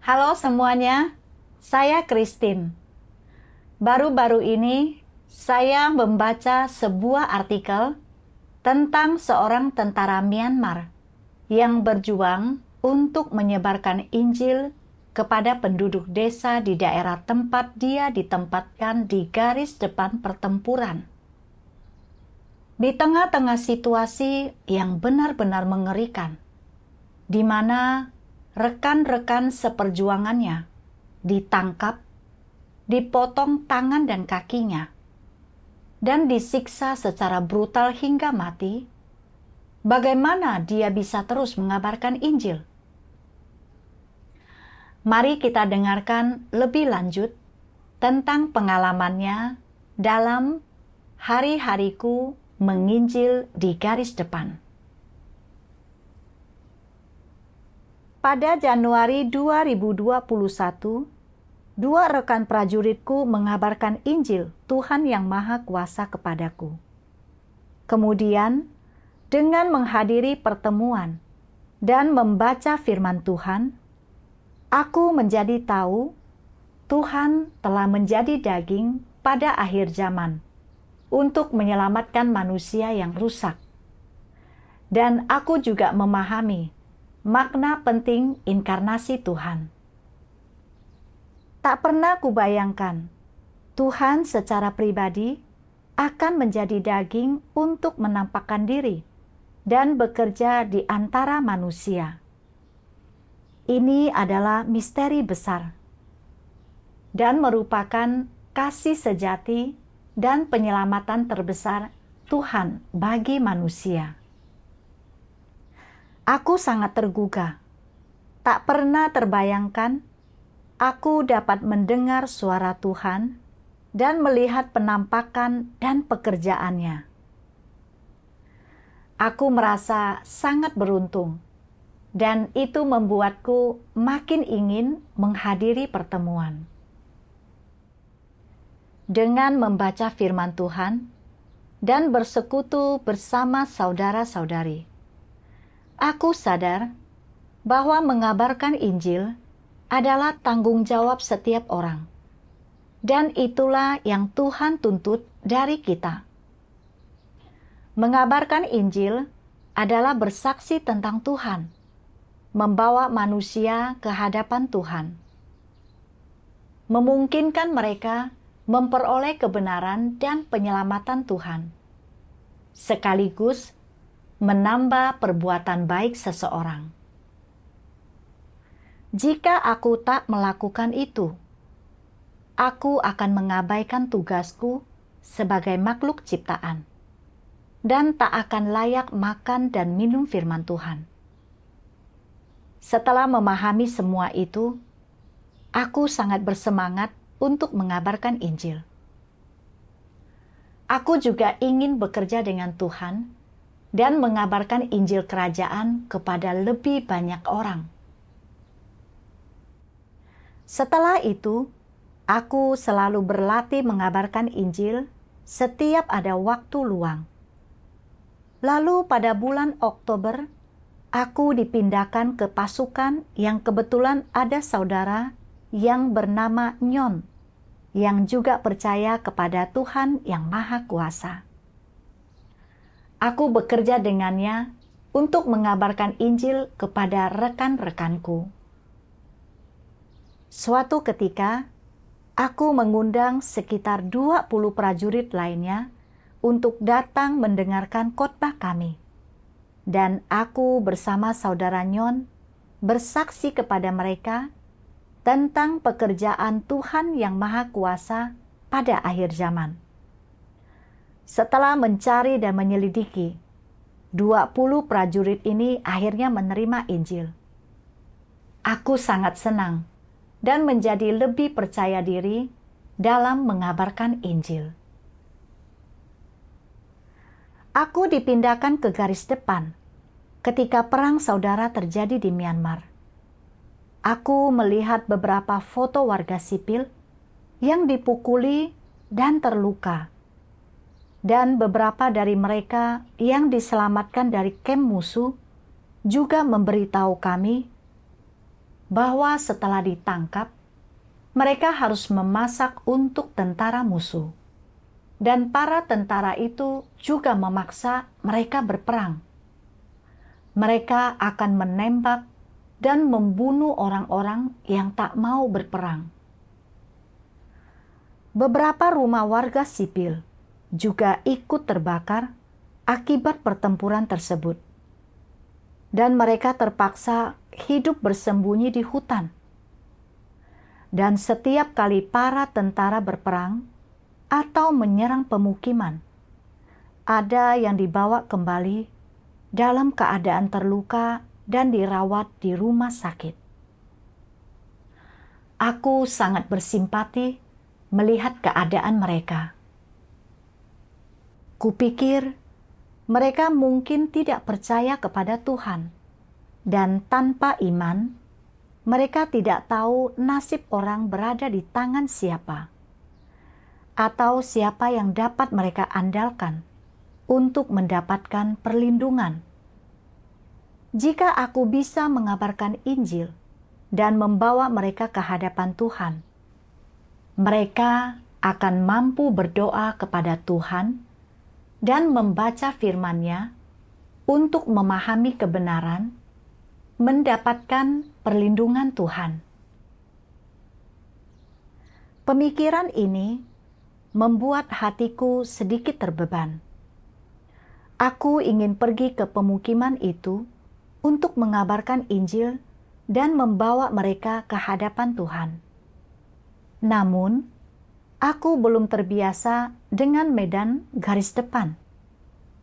Halo semuanya, saya Christine. Baru-baru ini saya membaca sebuah artikel tentang seorang tentara Myanmar yang berjuang untuk menyebarkan Injil kepada penduduk desa di daerah tempat dia ditempatkan di garis depan pertempuran. Di tengah-tengah situasi yang benar-benar mengerikan, di mana rekan-rekan seperjuangannya ditangkap, dipotong tangan dan kakinya, dan disiksa secara brutal hingga mati, bagaimana dia bisa terus mengabarkan Injil? Mari kita dengarkan lebih lanjut tentang pengalamannya dalam hari-hariku menginjil di garis depan. Pada Januari 2021, dua rekan prajuritku mengabarkan Injil Tuhan Yang Maha Kuasa kepadaku. Kemudian, dengan menghadiri pertemuan dan membaca firman Tuhan, aku menjadi tahu Tuhan telah menjadi daging pada akhir zaman untuk menyelamatkan manusia yang rusak. Dan aku juga memahami makna penting inkarnasi Tuhan. Tak pernah kubayangkan Tuhan secara pribadi akan menjadi daging untuk menampakkan diri dan bekerja di antara manusia. Ini adalah misteri besar dan merupakan kasih sejati dan penyelamatan terbesar Tuhan bagi manusia. Aku sangat tergugah. Tak pernah terbayangkan aku dapat mendengar suara Tuhan dan melihat penampakan dan pekerjaannya. Aku merasa sangat beruntung, dan itu membuatku makin ingin menghadiri pertemuan. Dengan membaca firman Tuhan dan bersekutu bersama saudara-saudari, aku sadar bahwa mengabarkan Injil adalah tanggung jawab setiap orang. Dan itulah yang Tuhan tuntut dari kita. Mengabarkan Injil adalah bersaksi tentang Tuhan, membawa manusia ke hadapan Tuhan, memungkinkan mereka memperoleh kebenaran dan penyelamatan Tuhan, sekaligus menambah perbuatan baik seseorang. Jika aku tak melakukan itu, aku akan mengabaikan tugasku sebagai makhluk ciptaan dan tak akan layak makan dan minum firman Tuhan. Setelah memahami semua itu, aku sangat bersemangat untuk mengabarkan Injil. Aku juga ingin bekerja dengan Tuhan dan mengabarkan Injil Kerajaan kepada lebih banyak orang. Setelah itu, aku selalu berlatih mengabarkan Injil setiap ada waktu luang. Lalu pada bulan Oktober, aku dipindahkan ke pasukan yang kebetulan ada saudara yang bernama Nyon, yang juga percaya kepada Tuhan Yang Maha Kuasa. Aku bekerja dengannya untuk mengabarkan Injil kepada rekan-rekanku. Suatu ketika, aku mengundang sekitar 20 prajurit lainnya untuk datang mendengarkan khotbah kami. Dan aku bersama saudara Nyon bersaksi kepada mereka tentang pekerjaan Tuhan Yang Maha Kuasa pada akhir zaman. Setelah mencari dan menyelidiki, 20 prajurit ini akhirnya menerima Injil. Aku sangat senang dan menjadi lebih percaya diri dalam mengabarkan Injil. Aku dipindahkan ke garis depan ketika perang saudara terjadi di Myanmar. Aku melihat beberapa foto warga sipil yang dipukuli dan terluka, dan beberapa dari mereka yang diselamatkan dari kamp musuh juga memberitahu kami bahwa setelah ditangkap, mereka harus memasak untuk tentara musuh. Dan para tentara itu juga memaksa mereka berperang. Mereka akan menembak dan membunuh orang-orang yang tak mau berperang. Beberapa rumah warga sipil juga ikut terbakar akibat pertempuran tersebut. Dan mereka terpaksa hidup bersembunyi di hutan. Dan setiap kali para tentara berperang atau menyerang pemukiman, ada yang dibawa kembali dalam keadaan terluka dan dirawat di rumah sakit. Aku sangat bersimpati melihat keadaan mereka. Kupikir mereka mungkin tidak percaya kepada Tuhan, dan tanpa iman, mereka tidak tahu nasib orang berada di tangan siapa, atau siapa yang dapat mereka andalkan untuk mendapatkan perlindungan. Jika aku bisa mengabarkan Injil dan membawa mereka ke hadapan Tuhan, mereka akan mampu berdoa kepada Tuhan dan membaca firman-Nya untuk memahami kebenaran, mendapatkan perlindungan Tuhan. Pemikiran ini membuat hatiku sedikit terbeban. Aku ingin pergi ke pemukiman itu untuk mengabarkan Injil dan membawa mereka ke hadapan Tuhan. Namun, aku belum terbiasa dengan medan garis depan,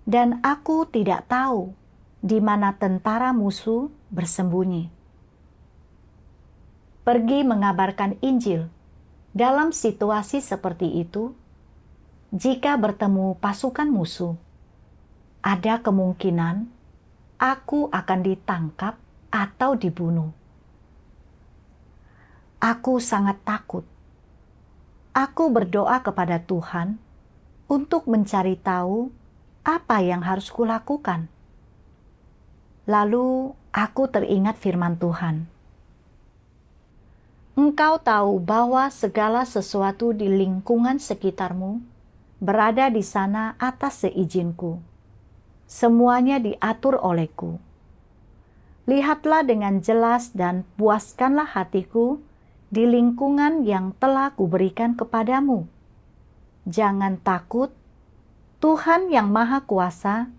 dan aku tidak tahu di mana tentara musuh bersembunyi. Pergi mengabarkan Injil dalam situasi seperti itu, jika bertemu pasukan musuh, ada kemungkinan aku akan ditangkap atau dibunuh. Aku sangat takut. Aku berdoa kepada Tuhan untuk mencari tahu apa yang harus kulakukan. Lalu aku teringat firman Tuhan. Engkau tahu bahwa segala sesuatu di lingkungan sekitarmu berada di sana atas seizinku. Semuanya diatur olehku. Lihatlah dengan jelas dan puaskanlah hatiku di lingkungan yang telah kuberikan kepadamu. Jangan takut, Tuhan yang Maha Kuasa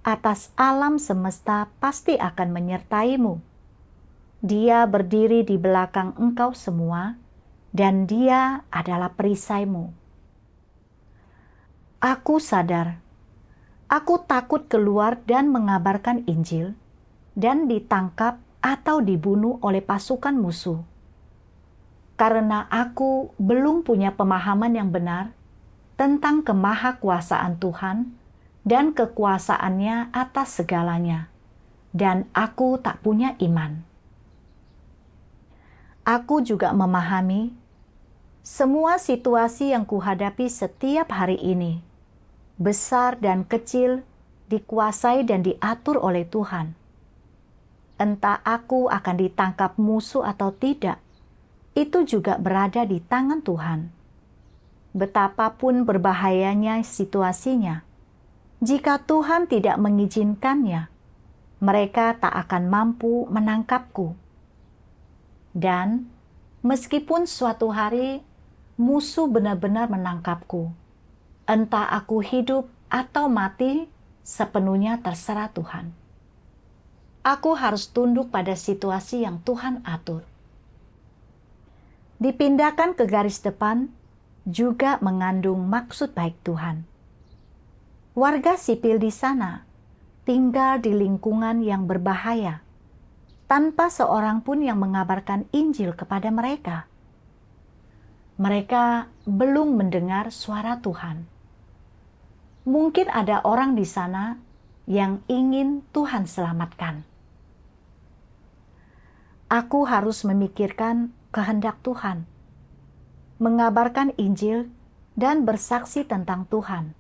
atas alam semesta pasti akan menyertaimu. Dia berdiri di belakang engkau semua, dan Dia adalah perisaimu. Aku sadar, aku takut keluar dan mengabarkan Injil, dan ditangkap atau dibunuh oleh pasukan musuh. Karena aku belum punya pemahaman yang benar tentang kemahakuasaan Tuhan dan kekuasaannya atas segalanya, dan aku tak punya iman. Aku juga memahami semua situasi yang kuhadapi setiap hari ini, besar dan kecil, dikuasai dan diatur oleh Tuhan. Entah aku akan ditangkap musuh atau tidak, itu juga berada di tangan Tuhan. Betapapun berbahayanya situasinya, jika Tuhan tidak mengizinkannya, mereka tak akan mampu menangkapku. Dan meskipun suatu hari musuh benar-benar menangkapku, entah aku hidup atau mati, sepenuhnya terserah Tuhan. Aku harus tunduk pada situasi yang Tuhan atur. Dipindahkan ke garis depan juga mengandung maksud baik Tuhan. Warga sipil di sana tinggal di lingkungan yang berbahaya, tanpa seorang pun yang mengabarkan Injil kepada mereka. Mereka belum mendengar suara Tuhan. Mungkin ada orang di sana yang ingin Tuhan selamatkan. Aku harus memikirkan kehendak Tuhan, mengabarkan Injil dan bersaksi tentang Tuhan,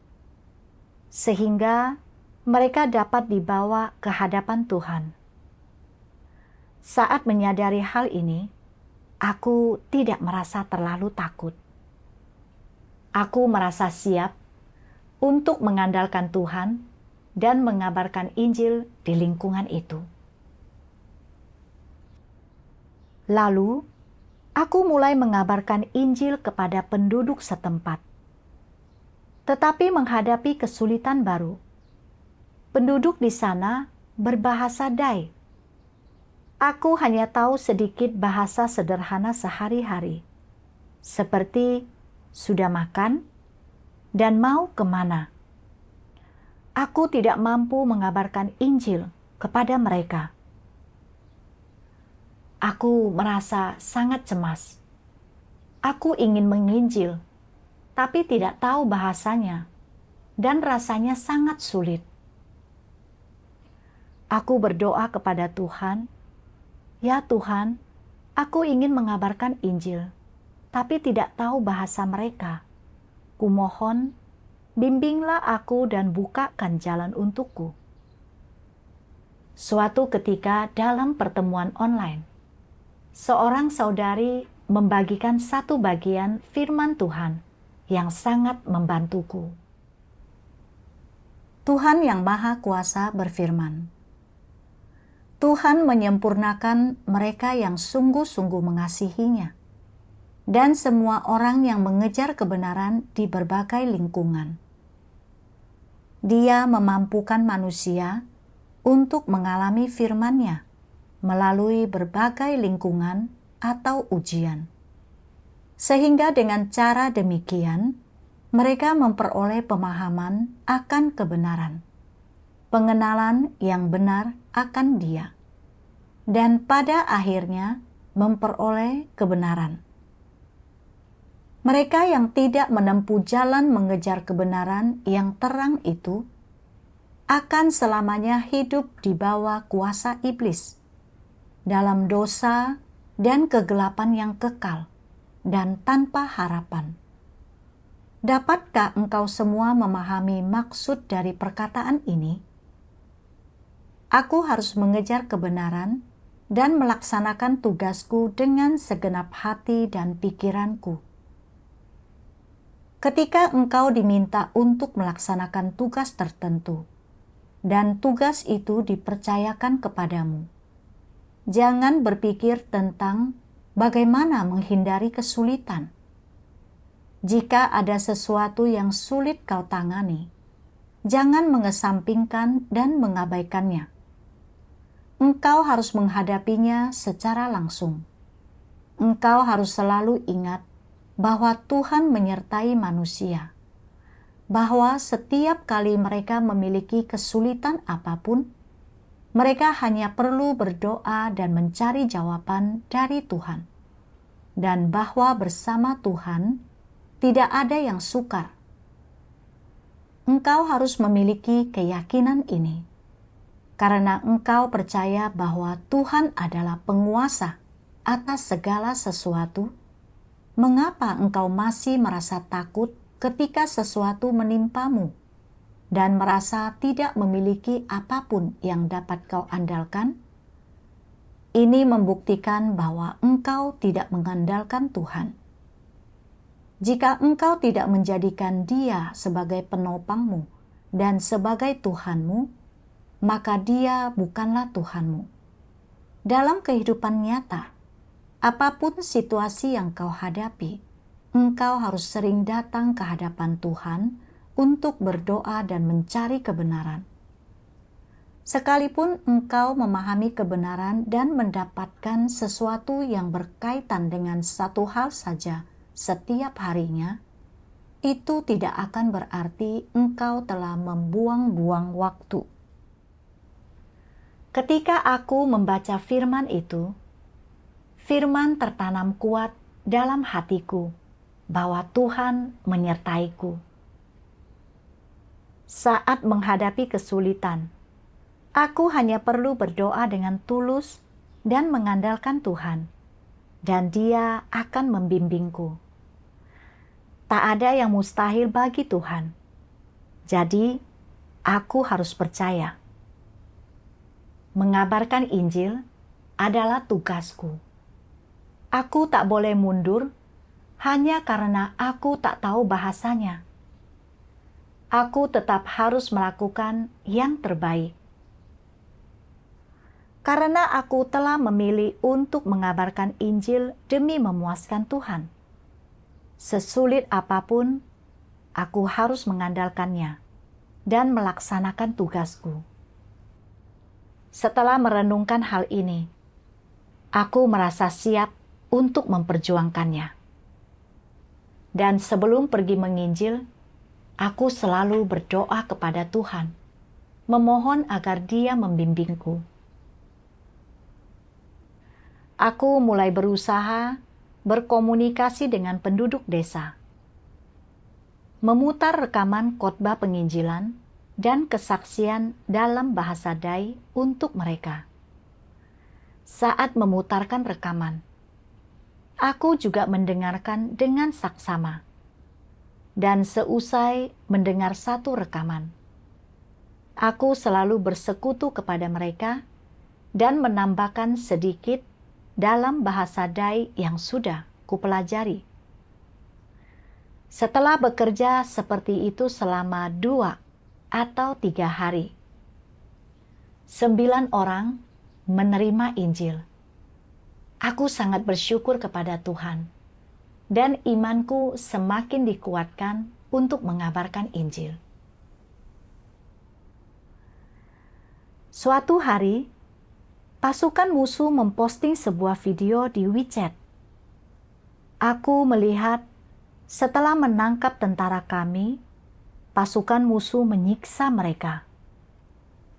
sehingga mereka dapat dibawa ke hadapan Tuhan. Saat menyadari hal ini, aku tidak merasa terlalu takut. Aku merasa siap untuk mengandalkan Tuhan dan mengabarkan Injil di lingkungan itu. Lalu, aku mulai mengabarkan Injil kepada penduduk setempat. Tetapi menghadapi kesulitan baru, penduduk di sana berbahasa Dai. Aku hanya tahu sedikit bahasa sederhana sehari-hari, seperti sudah makan dan mau kemana. Aku tidak mampu mengabarkan Injil kepada mereka. Aku merasa sangat cemas. Aku ingin menginjil, tapi tidak tahu bahasanya, dan rasanya sangat sulit. Aku berdoa kepada Tuhan, "Ya Tuhan, aku ingin mengabarkan Injil, tapi tidak tahu bahasa mereka. Kumohon, bimbinglah aku dan bukakan jalan untukku." Suatu ketika dalam pertemuan online, seorang saudari membagikan satu bagian firman Tuhan yang sangat membantuku. Tuhan yang Maha Kuasa berfirman, "Tuhan menyempurnakan mereka yang sungguh-sungguh mengasihinya, dan semua orang yang mengejar kebenaran di berbagai lingkungan. Dia memampukan manusia untuk mengalami firman-Nya melalui berbagai lingkungan atau ujian. Sehingga dengan cara demikian, mereka memperoleh pemahaman akan kebenaran, pengenalan yang benar akan Dia, dan pada akhirnya memperoleh kebenaran. Mereka yang tidak menempuh jalan mengejar kebenaran yang terang itu akan selamanya hidup di bawah kuasa iblis, dalam dosa dan kegelapan yang kekal dan tanpa harapan. Dapatkah engkau semua memahami maksud dari perkataan ini? Aku harus mengejar kebenaran dan melaksanakan tugasku dengan segenap hati dan pikiranku. Ketika engkau diminta untuk melaksanakan tugas tertentu, dan tugas itu dipercayakan kepadamu, jangan berpikir tentang bagaimana menghindari kesulitan. Jika ada sesuatu yang sulit kau tangani, jangan mengesampingkan dan mengabaikannya. Engkau harus menghadapinya secara langsung. Engkau harus selalu ingat bahwa Tuhan menyertai manusia, bahwa setiap kali mereka memiliki kesulitan apapun, mereka hanya perlu berdoa dan mencari jawaban dari Tuhan, dan bahwa bersama Tuhan tidak ada yang sukar. Engkau harus memiliki keyakinan ini, karena engkau percaya bahwa Tuhan adalah penguasa atas segala sesuatu. Mengapa engkau masih merasa takut ketika sesuatu menimpamu dan merasa tidak memiliki apapun yang dapat kau andalkan? Ini membuktikan bahwa engkau tidak mengandalkan Tuhan. Jika engkau tidak menjadikan Dia sebagai penopangmu dan sebagai Tuhanmu, maka Dia bukanlah Tuhanmu. Dalam kehidupan nyata, apapun situasi yang kau hadapi, engkau harus sering datang ke hadapan Tuhan untuk berdoa dan mencari kebenaran. Sekalipun engkau memahami kebenaran dan mendapatkan sesuatu yang berkaitan dengan satu hal saja setiap harinya, itu tidak akan berarti engkau telah membuang-buang waktu. Ketika aku membaca firman itu, firman tertanam kuat dalam hatiku bahwa Tuhan menyertaiku. Saat menghadapi kesulitan, aku hanya perlu berdoa dengan tulus dan mengandalkan Tuhan, dan Dia akan membimbingku. Tak ada yang mustahil bagi Tuhan. Jadi, aku harus percaya. Mengabarkan Injil adalah tugasku. Aku tak boleh mundur hanya karena aku tak tahu bahasanya. Aku tetap harus melakukan yang terbaik. Karena aku telah memilih untuk mengabarkan Injil demi memuaskan Tuhan. Sesulit apapun, aku harus mengandalkannya dan melaksanakan tugasku. Setelah merenungkan hal ini, aku merasa siap untuk memperjuangkannya. Dan sebelum pergi menginjil, aku selalu berdoa kepada Tuhan, memohon agar Dia membimbingku. Aku mulai berusaha berkomunikasi dengan penduduk desa, memutar rekaman khotbah penginjilan dan kesaksian dalam bahasa Dai untuk mereka. Saat memutarkan rekaman, aku juga mendengarkan dengan saksama. Dan seusai mendengar satu rekaman, aku selalu bersekutu kepada mereka dan menambahkan sedikit dalam bahasa Dai yang sudah kupelajari. Setelah bekerja seperti itu selama 2 atau 3 hari, 9 orang menerima Injil. Aku sangat bersyukur kepada Tuhan, dan imanku semakin dikuatkan untuk mengabarkan Injil. Suatu hari, pasukan musuh memposting sebuah video di WeChat. Aku melihat setelah menangkap tentara kami, pasukan musuh menyiksa mereka.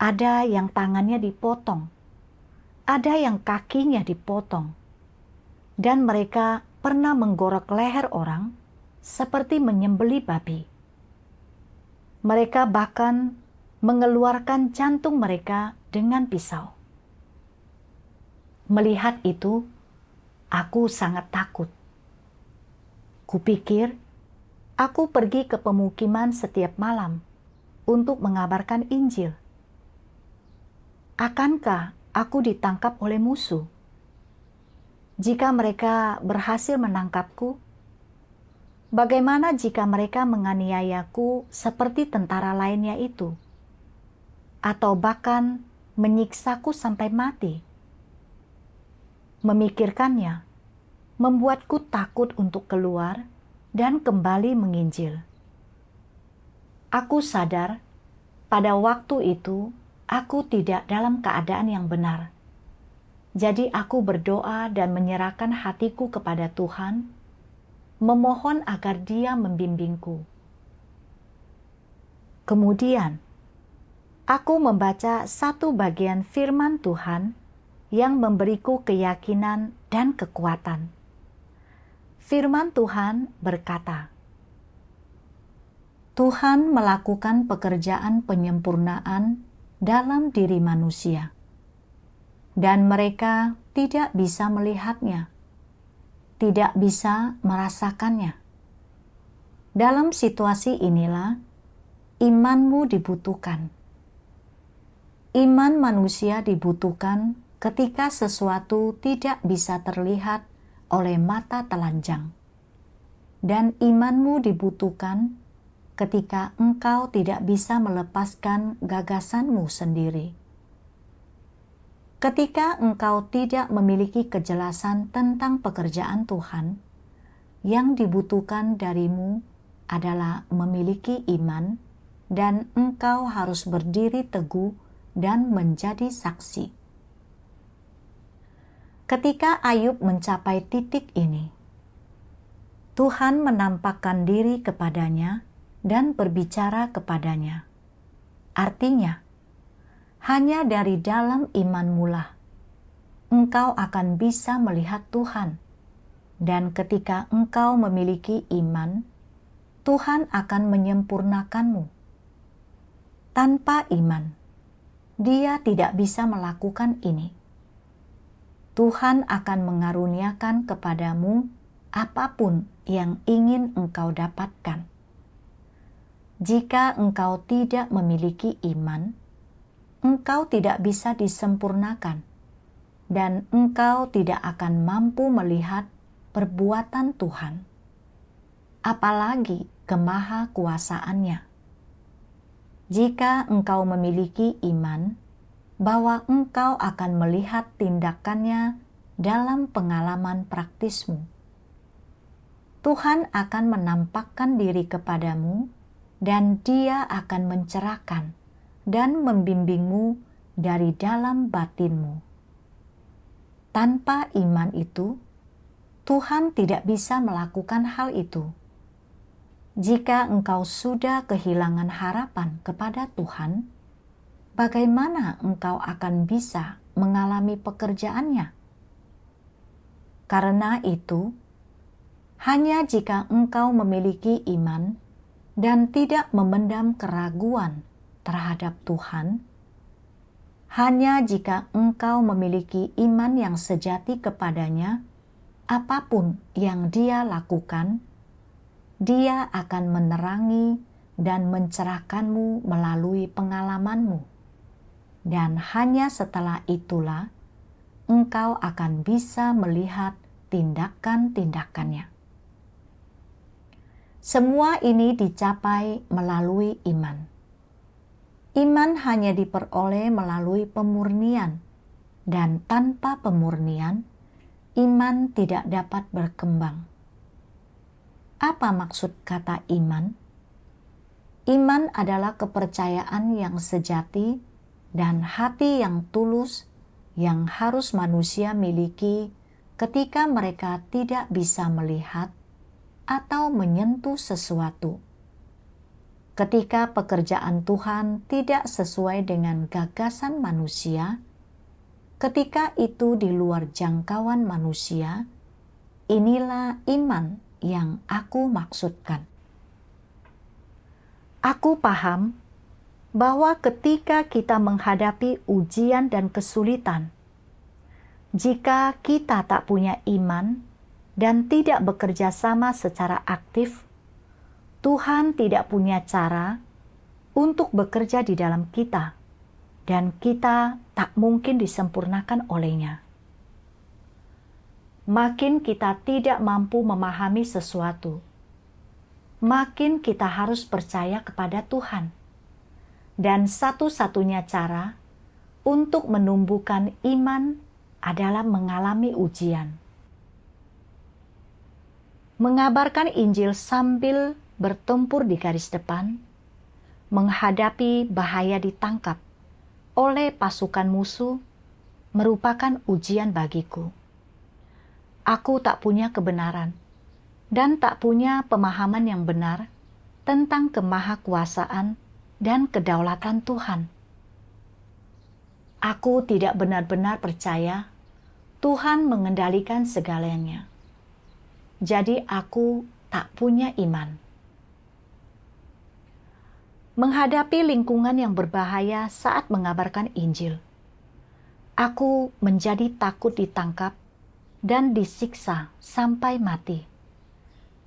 Ada yang tangannya dipotong, ada yang kakinya dipotong, dan mereka pernah menggorok leher orang seperti menyembelih babi. Mereka bahkan mengeluarkan jantung mereka dengan pisau. Melihat itu, aku sangat takut. Kupikir, aku pergi ke pemukiman setiap malam untuk mengabarkan Injil. Akankah aku ditangkap oleh musuh? Jika mereka berhasil menangkapku, bagaimana jika mereka menganiayaku seperti tentara lainnya itu? Atau bahkan menyiksaku sampai mati? Memikirkannya membuatku takut untuk keluar dan kembali menginjil. Aku sadar pada waktu itu aku tidak dalam keadaan yang benar. Jadi aku berdoa dan menyerahkan hatiku kepada Tuhan, memohon agar Dia membimbingku. Kemudian, aku membaca satu bagian firman Tuhan yang memberiku keyakinan dan kekuatan. Firman Tuhan berkata, Tuhan melakukan pekerjaan penyempurnaan dalam diri manusia, dan mereka tidak bisa melihatnya, tidak bisa merasakannya. Dalam situasi inilah, imanmu dibutuhkan. Iman manusia dibutuhkan ketika sesuatu tidak bisa terlihat oleh mata telanjang. Dan imanmu dibutuhkan ketika engkau tidak bisa melepaskan gagasanmu sendiri. Ketika engkau tidak memiliki kejelasan tentang pekerjaan Tuhan, yang dibutuhkan darimu adalah memiliki iman, dan engkau harus berdiri teguh dan menjadi saksi. Ketika Ayub mencapai titik ini, Tuhan menampakkan diri kepadanya dan berbicara kepadanya. Artinya, hanya dari dalam imanmu lah engkau akan bisa melihat Tuhan. Dan ketika engkau memiliki iman, Tuhan akan menyempurnakanmu. Tanpa iman, Dia tidak bisa melakukan ini. Tuhan akan mengaruniakan kepadamu apapun yang ingin engkau dapatkan. Jika engkau tidak memiliki iman, engkau tidak bisa disempurnakan. dan engkau tidak akan mampu melihat perbuatan Tuhan, apalagi kemahakuasaannya. Jika engkau memiliki iman bahwa engkau akan melihat tindakannya dalam pengalaman praktismu, Tuhan akan menampakkan diri kepadamu dan Dia akan mencerahkan dan membimbingmu dari dalam batinmu. Tanpa iman itu, Tuhan tidak bisa melakukan hal itu. Jika engkau sudah kehilangan harapan kepada Tuhan, bagaimana engkau akan bisa mengalami pekerjaannya? Karena itu, hanya jika engkau memiliki iman dan tidak memendam keraguan terhadap Tuhan, hanya jika engkau memiliki iman yang sejati kepadanya, apapun yang Dia lakukan, Dia akan menerangi dan mencerahkanmu melalui pengalamanmu. Dan hanya setelah itulah engkau akan bisa melihat tindakan-tindakannya. Semua ini dicapai melalui iman. Iman hanya diperoleh melalui pemurnian, dan tanpa pemurnian, iman tidak dapat berkembang. Apa maksud kata iman? Iman adalah kepercayaan yang sejati dan hati yang tulus yang harus manusia miliki ketika mereka tidak bisa melihat atau menyentuh sesuatu. Ketika pekerjaan Tuhan tidak sesuai dengan gagasan manusia, ketika itu di luar jangkauan manusia, inilah iman yang aku maksudkan. Aku paham bahwa ketika kita menghadapi ujian dan kesulitan, jika kita tak punya iman dan tidak bekerja sama secara aktif, Tuhan tidak punya cara untuk bekerja di dalam kita, dan kita tak mungkin disempurnakan olehnya. Makin kita tidak mampu memahami sesuatu, makin kita harus percaya kepada Tuhan. Dan satu-satunya cara untuk menumbuhkan iman adalah mengalami ujian. Mengabarkan Injil sambil bertempur di garis depan, menghadapi bahaya ditangkap oleh pasukan musuh, merupakan ujian bagiku. Aku tak punya kebenaran dan tak punya pemahaman yang benar tentang kemahakuasaan dan kedaulatan Tuhan. Aku tidak benar-benar percaya Tuhan mengendalikan segalanya. Jadi aku tak punya iman. Menghadapi lingkungan yang berbahaya saat mengabarkan Injil, aku menjadi takut ditangkap dan disiksa sampai mati.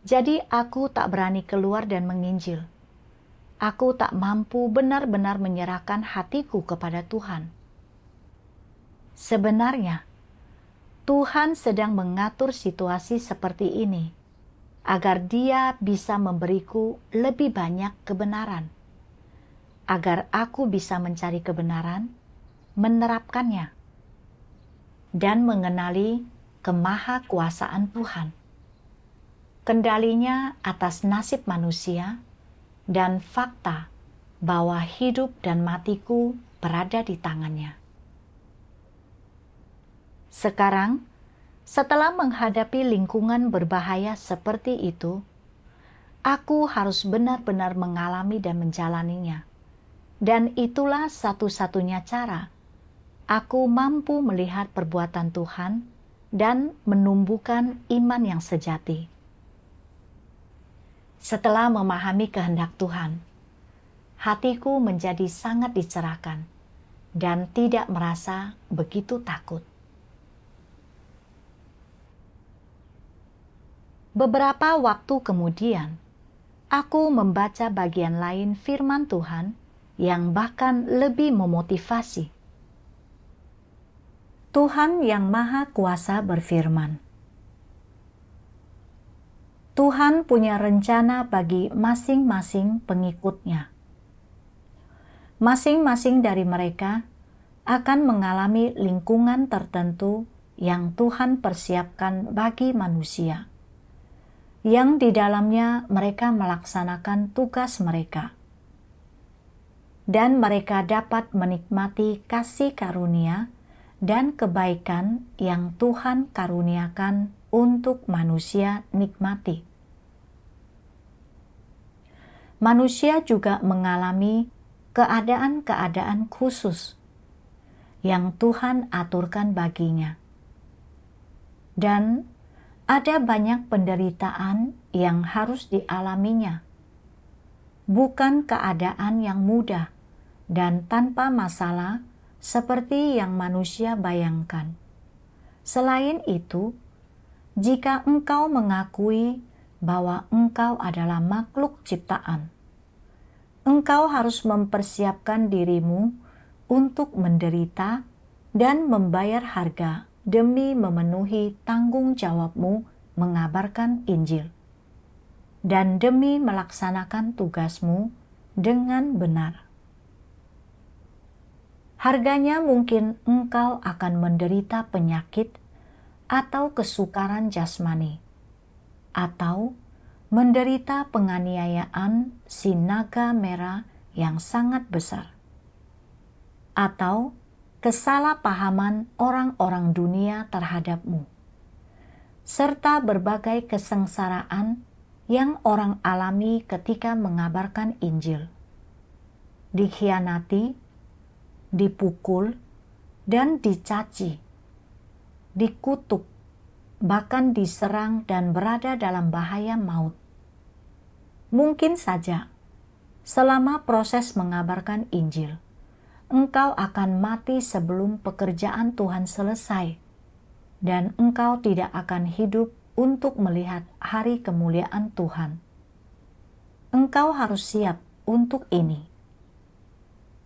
Jadi aku tak berani keluar dan menginjil. Aku tak mampu benar-benar menyerahkan hatiku kepada Tuhan. Sebenarnya, Tuhan sedang mengatur situasi seperti ini, agar Dia bisa memberiku lebih banyak kebenaran, agar aku bisa mencari kebenaran, menerapkannya, dan mengenali kemahakuasaan Tuhan, kendalinya atas nasib manusia, dan fakta bahwa hidup dan matiku berada di tangannya. Sekarang, setelah menghadapi lingkungan berbahaya seperti itu, aku harus benar-benar mengalami dan menjalaninya. Dan itulah satu-satunya cara aku mampu melihat perbuatan Tuhan dan menumbuhkan iman yang sejati. Setelah memahami kehendak Tuhan, hatiku menjadi sangat dicerahkan dan tidak merasa begitu takut. Beberapa waktu kemudian, aku membaca bagian lain firman Tuhan yang bahkan lebih memotivasi. Tuhan yang Maha Kuasa berfirman, Tuhan punya rencana bagi masing-masing pengikutnya. Masing-masing dari mereka akan mengalami lingkungan tertentu yang Tuhan persiapkan bagi manusia, yang di dalamnya mereka melaksanakan tugas mereka. Dan mereka dapat menikmati kasih karunia dan kebaikan yang Tuhan karuniakan untuk manusia nikmati. Manusia juga mengalami keadaan-keadaan khusus yang Tuhan aturkan baginya. Dan ada banyak penderitaan yang harus dialaminya. Bukan keadaan yang mudah dan tanpa masalah seperti yang manusia bayangkan. Selain itu, jika engkau mengakui bahwa engkau adalah makhluk ciptaan, engkau harus mempersiapkan dirimu untuk menderita dan membayar harga demi memenuhi tanggung jawabmu mengabarkan Injil, dan demi melaksanakan tugasmu dengan benar. Harganya mungkin engkau akan menderita penyakit atau kesukaran jasmani, atau menderita penganiayaan si naga merah yang sangat besar, atau kesalahpahaman orang-orang dunia terhadapmu, serta berbagai kesengsaraan yang orang alami ketika mengabarkan Injil, dikhianati, dipukul, dan dicaci, dikutuk, bahkan diserang dan berada dalam bahaya maut. Mungkin saja, selama proses mengabarkan Injil, engkau akan mati sebelum pekerjaan Tuhan selesai, dan engkau tidak akan hidup untuk melihat hari kemuliaan Tuhan. Engkau harus siap untuk ini.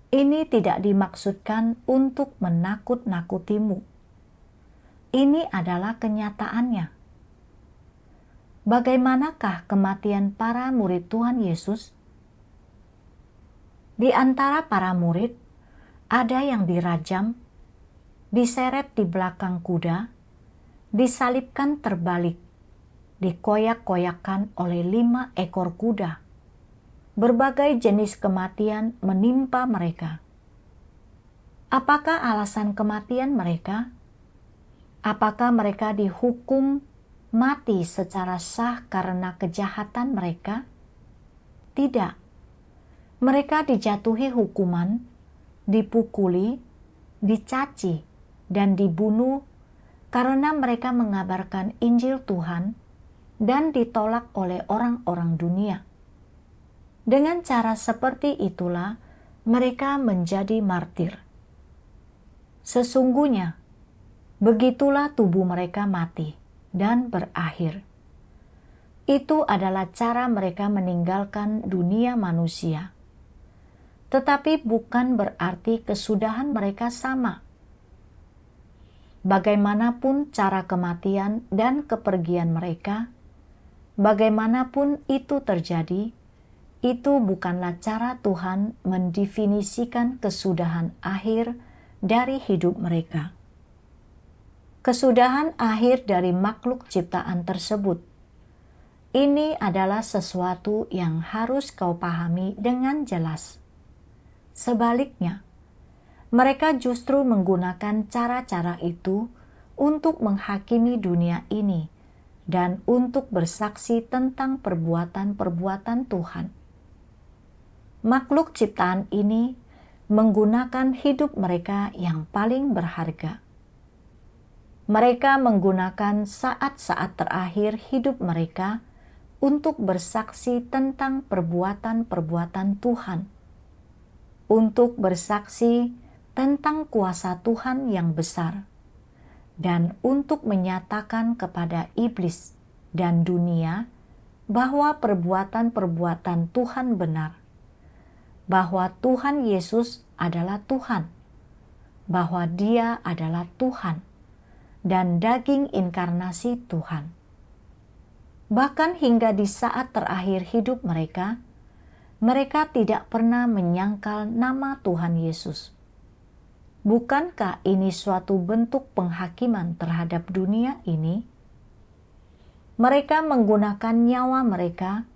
Ini tidak dimaksudkan untuk menakut-nakutimu. Ini adalah kenyataannya. Bagaimanakah kematian para murid Tuhan Yesus? Di antara para murid, ada yang dirajam, diseret di belakang kuda, disalibkan terbalik, dikoyak-koyakan oleh 5 ekor kuda. Berbagai jenis kematian menimpa mereka. Apakah alasan kematian mereka? Apakah mereka dihukum mati secara sah karena kejahatan mereka? Tidak. Mereka dijatuhi hukuman, dipukuli, dicaci, dan dibunuh karena mereka mengabarkan Injil Tuhan dan ditolak oleh orang-orang dunia. Dengan cara seperti itulah mereka menjadi martir. Sesungguhnya, begitulah tubuh mereka mati dan berakhir. Itu adalah cara mereka meninggalkan dunia manusia. Tetapi bukan berarti kesudahan mereka sama. Bagaimanapun cara kematian dan kepergian mereka, bagaimanapun itu terjadi, itu bukanlah cara Tuhan mendefinisikan kesudahan akhir dari hidup mereka. Kesudahan akhir dari makhluk ciptaan tersebut. Ini adalah sesuatu yang harus kau pahami dengan jelas. Sebaliknya, mereka justru menggunakan cara-cara itu untuk menghakimi dunia ini dan untuk bersaksi tentang perbuatan-perbuatan Tuhan. Makhluk ciptaan ini menggunakan hidup mereka yang paling berharga. Mereka menggunakan saat-saat terakhir hidup mereka untuk bersaksi tentang perbuatan-perbuatan Tuhan, untuk bersaksi tentang kuasa Tuhan yang besar, dan untuk menyatakan kepada iblis dan dunia bahwa perbuatan-perbuatan Tuhan benar, bahwa Tuhan Yesus adalah Tuhan, bahwa Dia adalah Tuhan dan daging inkarnasi Tuhan. Bahkan hingga di saat terakhir hidup mereka, mereka tidak pernah menyangkal nama Tuhan Yesus. Bukankah ini suatu bentuk penghakiman terhadap dunia ini? Mereka menggunakan nyawa mereka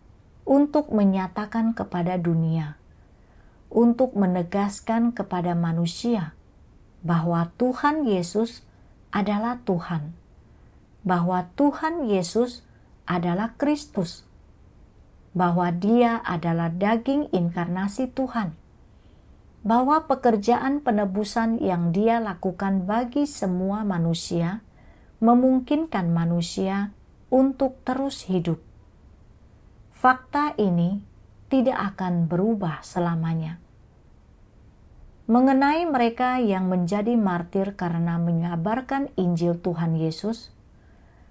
untuk menyatakan kepada dunia, untuk menegaskan kepada manusia bahwa Tuhan Yesus adalah Tuhan, bahwa Tuhan Yesus adalah Kristus, bahwa Dia adalah daging inkarnasi Tuhan, bahwa pekerjaan penebusan yang Dia lakukan bagi semua manusia memungkinkan manusia untuk terus hidup. Fakta ini tidak akan berubah selamanya. Mengenai mereka yang menjadi martir karena mengabarkan Injil Tuhan Yesus,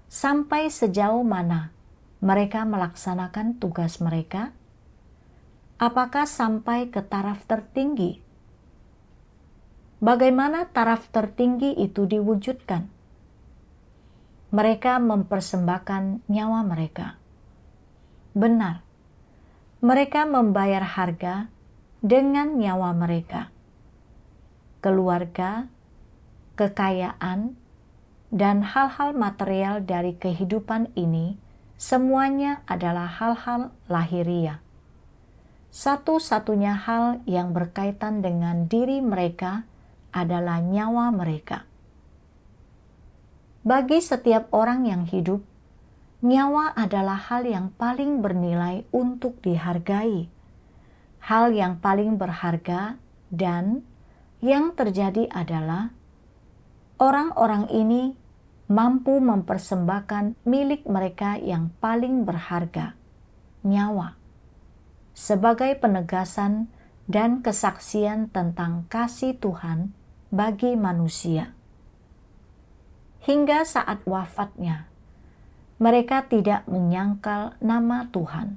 sampai sejauh mana mereka melaksanakan tugas mereka? Apakah sampai ke taraf tertinggi? Bagaimana taraf tertinggi itu diwujudkan? Mereka mempersembahkan nyawa mereka. Benar, mereka membayar harga dengan nyawa mereka. Keluarga, kekayaan, dan hal-hal material dari kehidupan ini semuanya adalah hal-hal lahiriah. Satu-satunya hal yang berkaitan dengan diri mereka adalah nyawa mereka. Bagi setiap orang yang hidup, nyawa adalah hal yang paling bernilai untuk dihargai, hal yang paling berharga, dan yang terjadi adalah orang-orang ini mampu mempersembahkan milik mereka yang paling berharga, nyawa, sebagai penegasan dan kesaksian tentang kasih Tuhan bagi manusia. Hingga saat wafatnya, mereka tidak menyangkal nama Tuhan,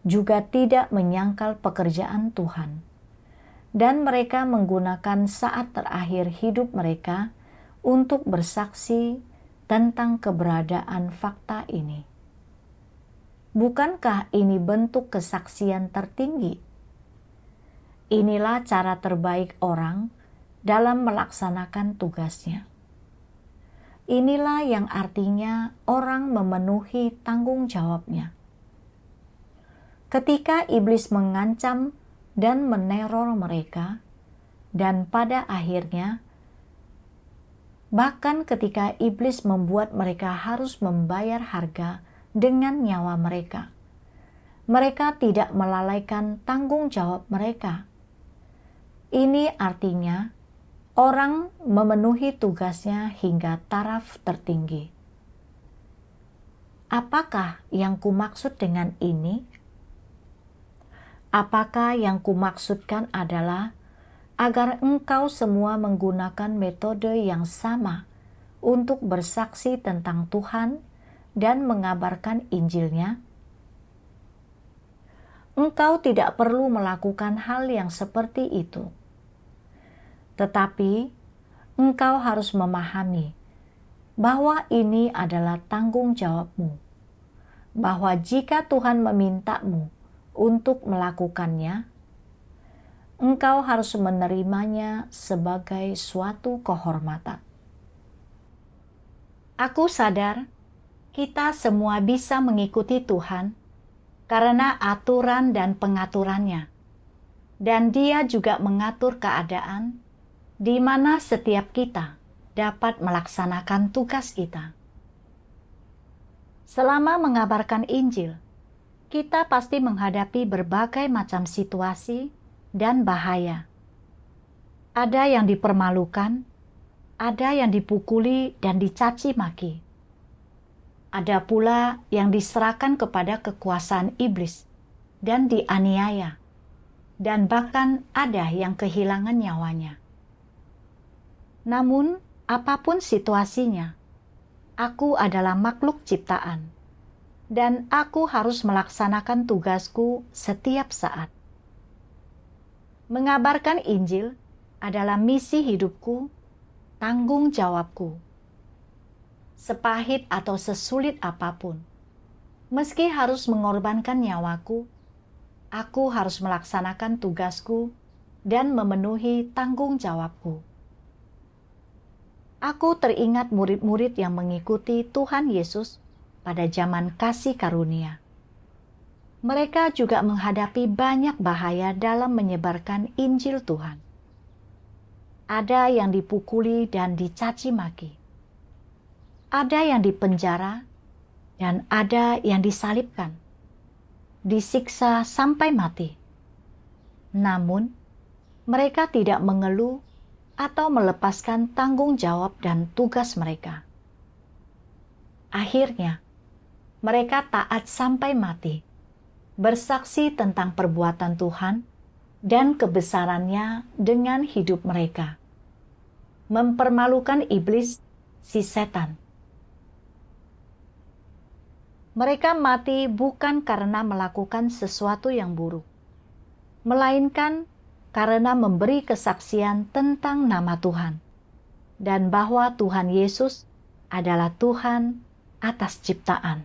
juga tidak menyangkal pekerjaan Tuhan, dan mereka menggunakan saat terakhir hidup mereka untuk bersaksi tentang keberadaan fakta ini. Bukankah ini bentuk kesaksian tertinggi? Inilah cara terbaik orang dalam melaksanakan tugasnya. Inilah yang artinya orang memenuhi tanggung jawabnya. Ketika iblis mengancam dan meneror mereka, dan pada akhirnya bahkan ketika iblis membuat mereka harus membayar harga dengan nyawa mereka, mereka tidak melalaikan tanggung jawab mereka. Ini artinya orang memenuhi tugasnya hingga taraf tertinggi. Apakah yang kumaksud dengan ini? Apakah yang kumaksudkan adalah agar engkau semua menggunakan metode yang sama untuk bersaksi tentang Tuhan dan mengabarkan Injil-Nya? Engkau tidak perlu melakukan hal yang seperti itu. Tetapi engkau harus memahami bahwa ini adalah tanggung jawabmu, bahwa jika Tuhan memintamu untuk melakukannya, engkau harus menerimanya sebagai suatu kehormatan. Aku sadar kita semua bisa mengikuti Tuhan karena aturan dan pengaturannya, dan Dia juga mengatur keadaan di mana setiap kita dapat melaksanakan tugas kita. Selama mengabarkan Injil, kita pasti menghadapi berbagai macam situasi dan bahaya. Ada yang dipermalukan, ada yang dipukuli dan dicaci maki. Ada pula yang diserahkan kepada kekuasaan iblis dan dianiaya, dan bahkan ada yang kehilangan nyawanya. Namun, apapun situasinya, aku adalah makhluk ciptaan, dan aku harus melaksanakan tugasku setiap saat. Mengabarkan Injil adalah misi hidupku, tanggung jawabku. Sepahit atau sesulit apapun, meski harus mengorbankan nyawaku, aku harus melaksanakan tugasku dan memenuhi tanggung jawabku. Aku teringat murid-murid yang mengikuti Tuhan Yesus pada zaman kasih karunia. Mereka juga menghadapi banyak bahaya dalam menyebarkan Injil Tuhan. Ada yang dipukuli dan dicaci maki. Ada yang dipenjara dan ada yang disalibkan. Disiksa sampai mati. Namun, mereka tidak mengeluh atau melepaskan tanggung jawab dan tugas mereka. Akhirnya, mereka taat sampai mati, bersaksi tentang perbuatan Tuhan dan kebesarannya dengan hidup mereka, mempermalukan iblis, si setan. Mereka mati bukan karena melakukan sesuatu yang buruk, melainkan karena memberi kesaksian tentang nama Tuhan, dan bahwa Tuhan Yesus adalah Tuhan atas ciptaan.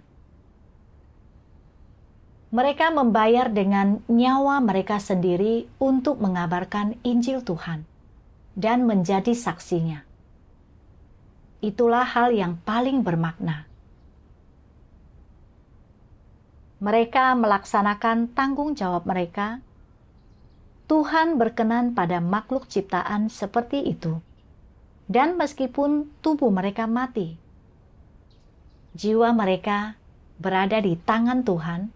Mereka membayar dengan nyawa mereka sendiri untuk mengabarkan Injil Tuhan dan menjadi saksinya. Itulah hal yang paling bermakna. Mereka melaksanakan tanggung jawab mereka. Tuhan berkenan pada makhluk ciptaan seperti itu. Dan meskipun tubuh mereka mati, jiwa mereka berada di tangan Tuhan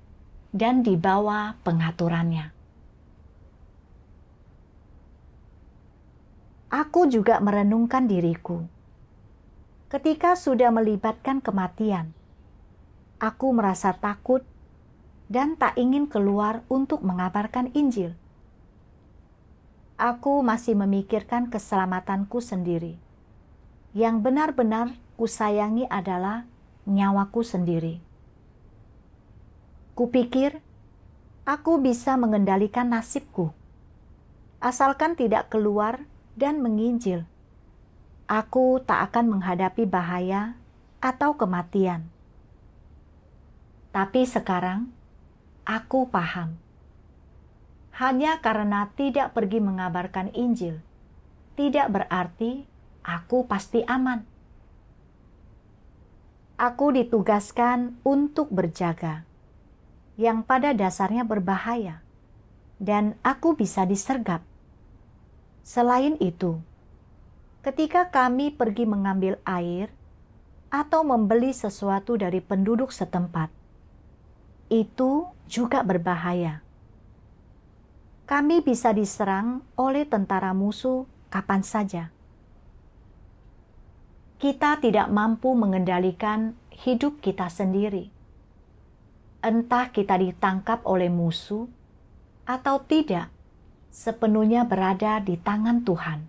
dan di bawah pengaturannya. Aku juga merenungkan diriku. Ketika sudah melibatkan kematian, aku merasa takut dan tak ingin keluar untuk mengabarkan Injil. Aku masih memikirkan keselamatanku sendiri. Yang benar-benar kusayangi adalah nyawaku sendiri. Kupikir aku bisa mengendalikan nasibku. Asalkan tidak keluar dan menginjil, aku tak akan menghadapi bahaya atau kematian. Tapi sekarang, aku paham. Hanya karena tidak pergi mengabarkan Injil, tidak berarti aku pasti aman. Aku ditugaskan untuk berjaga, yang pada dasarnya berbahaya, dan aku bisa disergap. Selain itu, ketika kami pergi mengambil air atau membeli sesuatu dari penduduk setempat, itu juga berbahaya. Kami bisa diserang oleh tentara musuh kapan saja. Kita tidak mampu mengendalikan hidup kita sendiri. Entah kita ditangkap oleh musuh atau tidak, sepenuhnya berada di tangan Tuhan.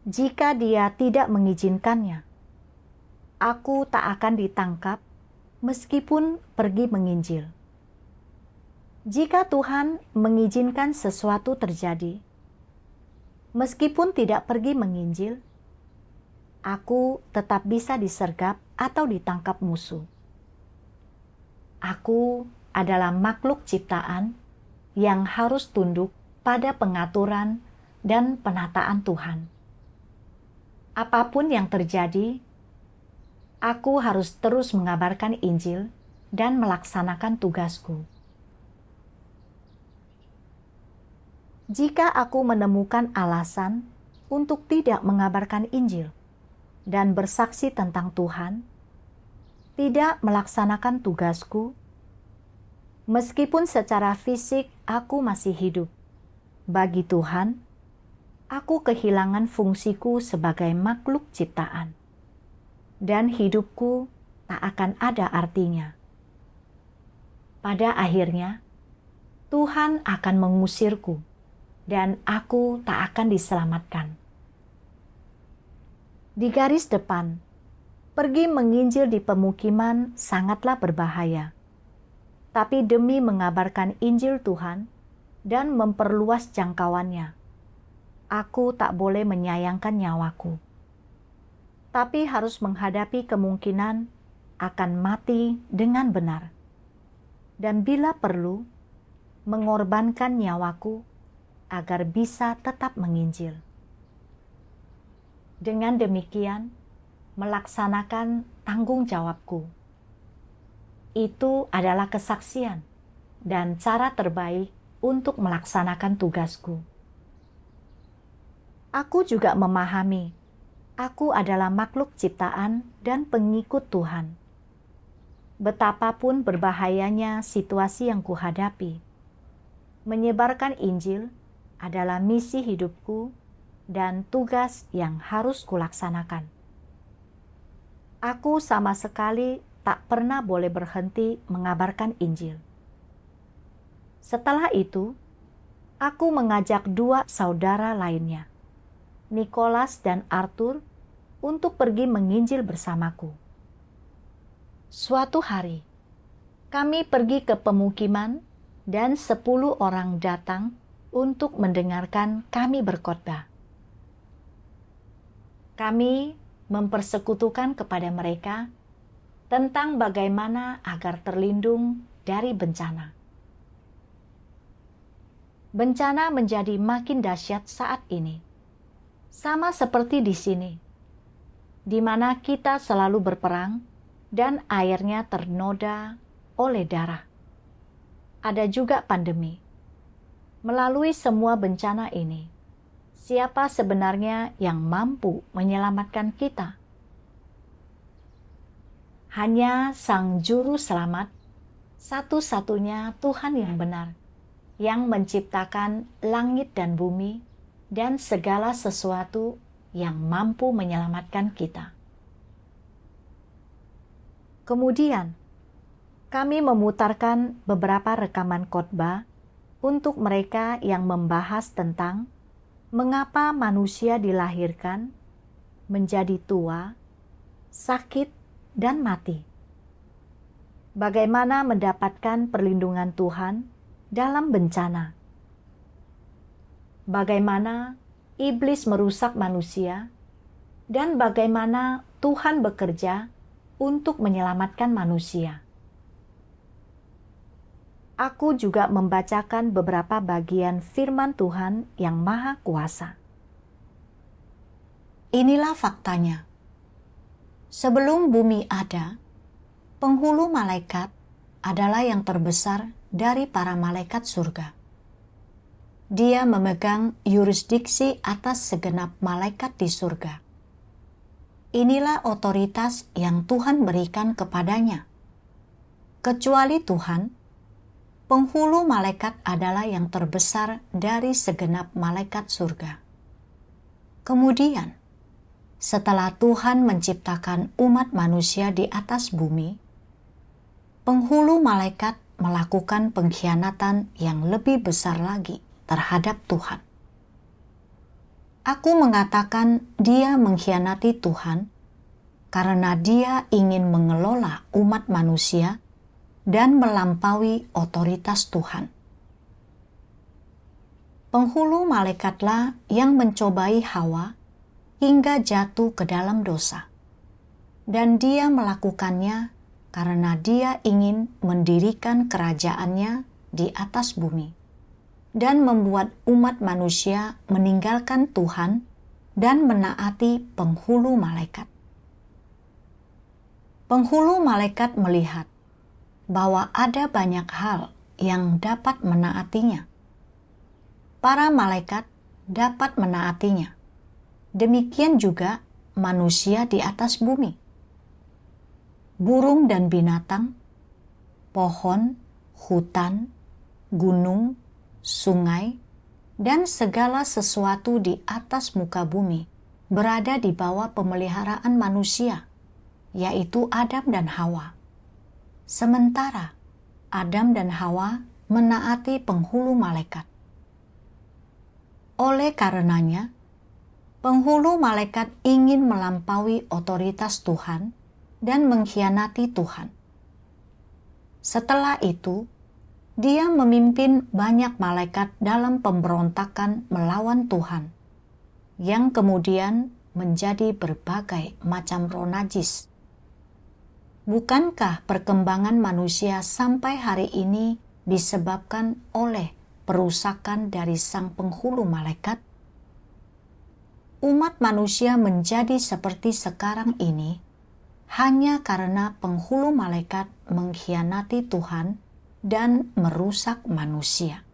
Jika Dia tidak mengizinkannya, aku tak akan ditangkap meskipun pergi menginjil. Jika Tuhan mengizinkan sesuatu terjadi, meskipun tidak pergi menginjil, aku tetap bisa disergap atau ditangkap musuh. Aku adalah makhluk ciptaan yang harus tunduk pada pengaturan dan penataan Tuhan. Apapun yang terjadi, aku harus terus mengabarkan Injil dan melaksanakan tugasku. Jika aku menemukan alasan untuk tidak mengabarkan Injil dan bersaksi tentang Tuhan, tidak melaksanakan tugasku, meskipun secara fisik aku masih hidup, bagi Tuhan, aku kehilangan fungsiku sebagai makhluk ciptaan, dan hidupku tak akan ada artinya. Pada akhirnya, Tuhan akan mengusirku, dan aku tak akan diselamatkan. Di garis depan, pergi menginjil di pemukiman sangatlah berbahaya. Tapi demi mengabarkan Injil Tuhan, dan memperluas jangkauannya. Aku tak boleh menyayangkan nyawaku, tapi harus menghadapi kemungkinan akan mati dengan benar. Dan bila perlu, mengorbankan nyawaku agar bisa tetap menginjil. Dengan demikian, melaksanakan tanggung jawabku. Itu adalah kesaksian dan cara terbaik untuk melaksanakan tugasku. Aku juga memahami, aku adalah makhluk ciptaan dan pengikut Tuhan. Betapapun berbahayanya situasi yang kuhadapi, menyebarkan Injil adalah misi hidupku dan tugas yang harus kulaksanakan. Aku sama sekali tak pernah boleh berhenti mengabarkan Injil. Setelah itu, aku mengajak 2 saudara lainnya, Nicholas dan Arthur, untuk pergi menginjil bersamaku. Suatu hari, kami pergi ke pemukiman dan 10 orang datang untuk mendengarkan kami berkhotbah. Kami mempersekutukan kepada mereka tentang bagaimana agar terlindung dari bencana. Bencana menjadi makin dahsyat saat ini, sama seperti di sini, di mana kita selalu berperang dan airnya ternoda oleh darah. Ada juga pandemi. Melalui semua bencana ini, siapa sebenarnya yang mampu menyelamatkan kita? Hanya Sang Juru Selamat, satu-satunya Tuhan yang benar, yang menciptakan langit dan bumi dan segala sesuatu yang mampu menyelamatkan kita. Kemudian, kami memutarkan beberapa rekaman khotbah untuk mereka yang membahas tentang mengapa manusia dilahirkan, menjadi tua, sakit, dan mati. Bagaimana mendapatkan perlindungan Tuhan dalam bencana. Bagaimana iblis merusak manusia, dan bagaimana Tuhan bekerja untuk menyelamatkan manusia. Aku juga membacakan beberapa bagian firman Tuhan yang Maha Kuasa. Inilah faktanya. Sebelum bumi ada, penghulu malaikat adalah yang terbesar dari para malaikat surga. Dia memegang yurisdiksi atas segenap malaikat di surga. Inilah otoritas yang Tuhan berikan kepadanya. Kecuali Tuhan, penghulu malaikat adalah yang terbesar dari segenap malaikat surga. Kemudian, setelah Tuhan menciptakan umat manusia di atas bumi, penghulu malaikat melakukan pengkhianatan yang lebih besar lagi terhadap Tuhan. Aku mengatakan dia mengkhianati Tuhan karena dia ingin mengelola umat manusia dan melampaui otoritas Tuhan. Penghulu malaikatlah yang mencobai Hawa hingga jatuh ke dalam dosa. Dan dia melakukannya karena dia ingin mendirikan kerajaannya di atas bumi dan membuat umat manusia meninggalkan Tuhan dan menaati penghulu malaikat. Penghulu malaikat melihat bahwa ada banyak hal yang dapat menaatinya. Para malaikat dapat menaatinya. Demikian juga manusia di atas bumi. Burung dan binatang, pohon, hutan, gunung, sungai, dan segala sesuatu di atas muka bumi berada di bawah pemeliharaan manusia, yaitu Adam dan Hawa. Sementara Adam dan Hawa menaati penghulu malaikat. Oleh karenanya, penghulu malaikat ingin melampaui otoritas Tuhan dan mengkhianati Tuhan. Setelah itu, Dia memimpin banyak malaikat dalam pemberontakan melawan Tuhan, yang kemudian menjadi berbagai macam roh najis. Bukankah perkembangan manusia sampai hari ini disebabkan oleh perusakan dari sang penghulu malaikat? Umat manusia menjadi seperti sekarang ini hanya karena penghulu malaikat mengkhianati Tuhan dan merusak manusia.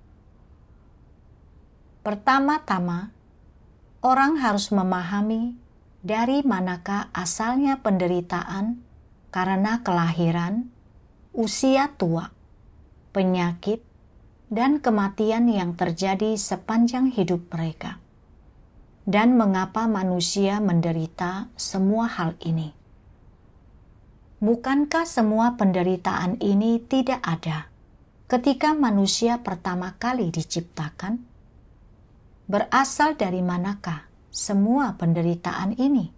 Pertama-tama, orang harus memahami dari manakah asalnya penderitaan karena kelahiran, usia tua, penyakit, dan kematian yang terjadi sepanjang hidup mereka. Dan mengapa manusia menderita semua hal ini? Bukankah semua penderitaan ini tidak ada ketika manusia pertama kali diciptakan? Berasal dari manakah semua penderitaan ini?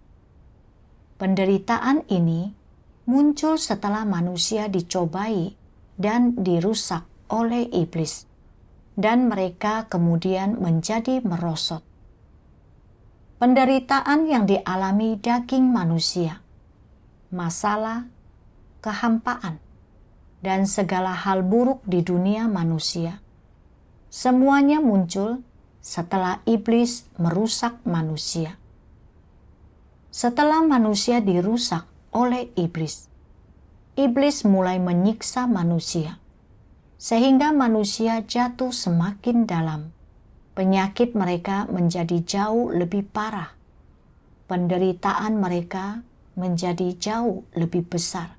Penderitaan ini muncul setelah manusia dicobai dan dirusak oleh iblis, dan mereka kemudian menjadi merosot. Penderitaan yang dialami daging manusia, masalah, kehampaan, dan segala hal buruk di dunia manusia, semuanya muncul setelah iblis merusak manusia. Setelah manusia dirusak oleh iblis, iblis mulai menyiksa manusia, sehingga manusia jatuh semakin dalam. Penyakit mereka menjadi jauh lebih parah. Penderitaan mereka menjadi jauh lebih besar.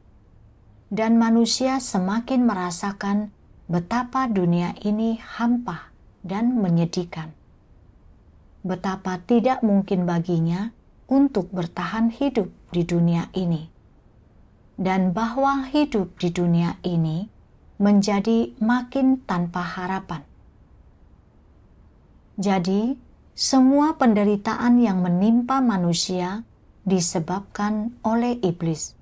Dan manusia semakin merasakan betapa dunia ini hampa dan menyedihkan. Betapa tidak mungkin baginya untuk bertahan hidup di dunia ini. Dan bahwa hidup di dunia ini menjadi makin tanpa harapan. Jadi, semua penderitaan yang menimpa manusia disebabkan oleh iblis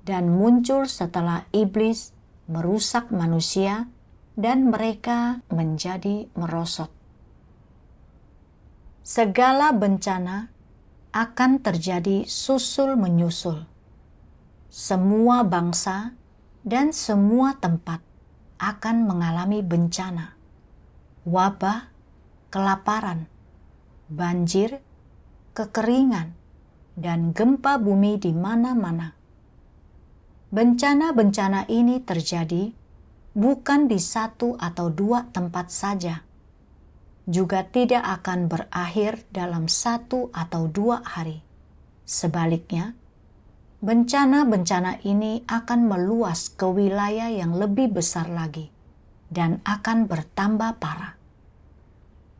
dan muncul setelah iblis merusak manusia dan mereka menjadi merosot. Segala bencana akan terjadi susul-menyusul. Semua bangsa dan semua tempat akan mengalami bencana, wabah, kelaparan, banjir, kekeringan, dan gempa bumi di mana-mana. Bencana-bencana ini terjadi bukan di satu atau dua tempat saja, juga tidak akan berakhir dalam 1 atau 2 hari. Sebaliknya, bencana-bencana ini akan meluas ke wilayah yang lebih besar lagi dan akan bertambah parah.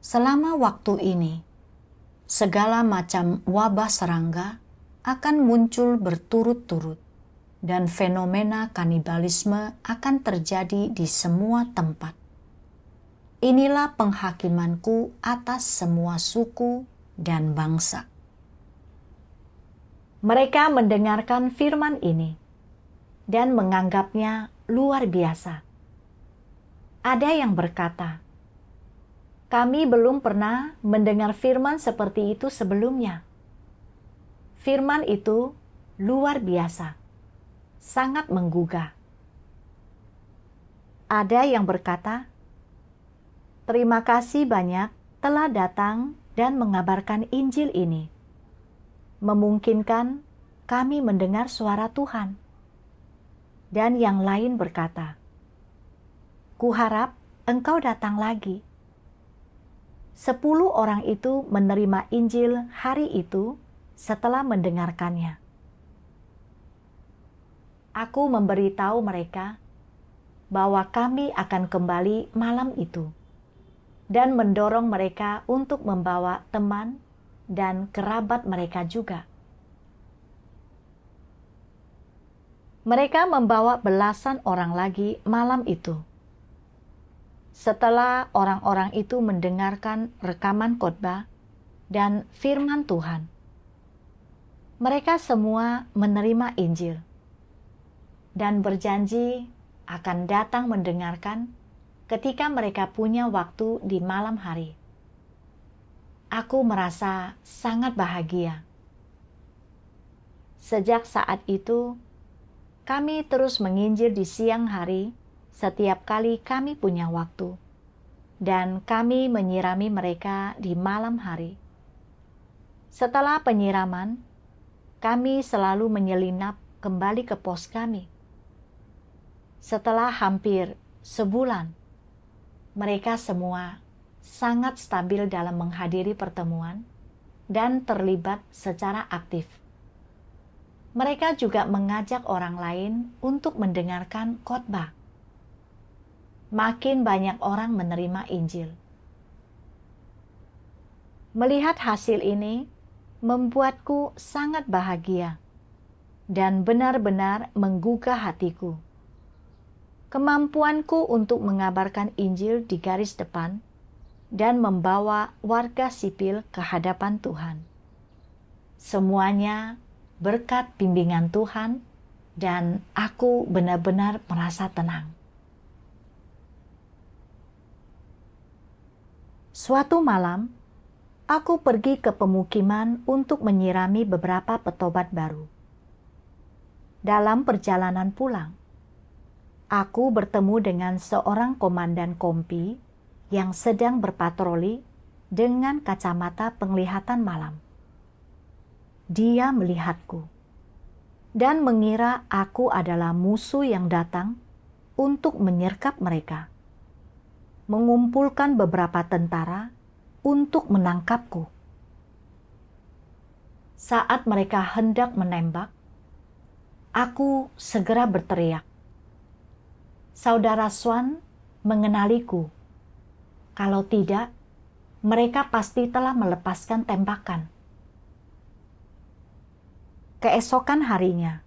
Selama waktu ini, segala macam wabah serangga akan muncul berturut-turut dan fenomena kanibalisme akan terjadi di semua tempat. Inilah penghakimanku atas semua suku dan bangsa. Mereka mendengarkan firman ini dan menganggapnya luar biasa. Ada yang berkata, "Kami belum pernah mendengar firman seperti itu sebelumnya." Firman itu luar biasa, sangat menggugah. Ada yang berkata, "Terima kasih banyak telah datang dan mengabarkan Injil ini. Memungkinkan kami mendengar suara Tuhan." Dan yang lain berkata, "Kuharap engkau datang lagi." 10 orang itu menerima Injil hari itu setelah mendengarkannya. Aku memberitahu mereka bahwa kami akan kembali malam itu dan mendorong mereka untuk membawa teman dan kerabat mereka juga. Mereka membawa belasan orang lagi malam itu. Setelah orang-orang itu mendengarkan rekaman khotbah dan firman Tuhan, mereka semua menerima Injil dan berjanji akan datang mendengarkan ketika mereka punya waktu di malam hari. Aku merasa sangat bahagia. Sejak saat itu, kami terus menginjil di siang hari setiap kali kami punya waktu, dan kami menyirami mereka di malam hari. Setelah penyiraman, kami selalu menyelinap kembali ke pos kami. Setelah hampir sebulan, mereka semua sangat stabil dalam menghadiri pertemuan dan terlibat secara aktif. Mereka juga mengajak orang lain untuk mendengarkan khotbah. Makin banyak orang menerima Injil. Melihat hasil ini membuatku sangat bahagia dan benar-benar menggugah hatiku. Kemampuanku untuk mengabarkan Injil di garis depan dan membawa warga sipil ke hadapan Tuhan. Semuanya berkat bimbingan Tuhan, dan aku benar-benar merasa tenang. Suatu malam, aku pergi ke pemukiman untuk menyirami beberapa petobat baru. Dalam perjalanan pulang, aku bertemu dengan seorang komandan kompi yang sedang berpatroli dengan kacamata penglihatan malam. Dia melihatku dan mengira aku adalah musuh yang datang untuk menyergap mereka, mengumpulkan beberapa tentara untuk menangkapku. Saat mereka hendak menembak, aku segera berteriak, "Saudara Swan mengenaliku. Kalau tidak, mereka pasti telah melepaskan tembakan." Keesokan harinya,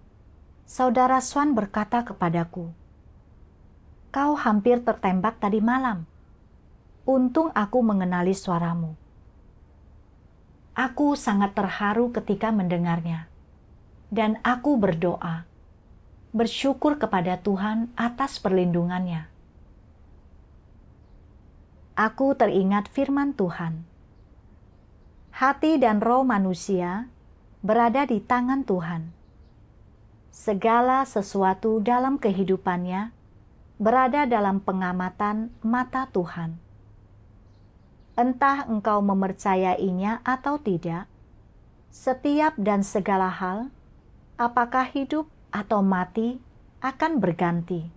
Saudara Swan berkata kepadaku, "Kau hampir tertembak tadi malam. Untung aku mengenali suaramu." Aku sangat terharu ketika mendengarnya, dan aku berdoa, bersyukur kepada Tuhan atas perlindungannya. Aku teringat firman Tuhan. Hati dan roh manusia berada di tangan Tuhan. Segala sesuatu dalam kehidupannya berada dalam pengamatan mata Tuhan. Entah engkau memercayainya atau tidak, setiap dan segala hal, apakah hidup atau mati, akan berganti,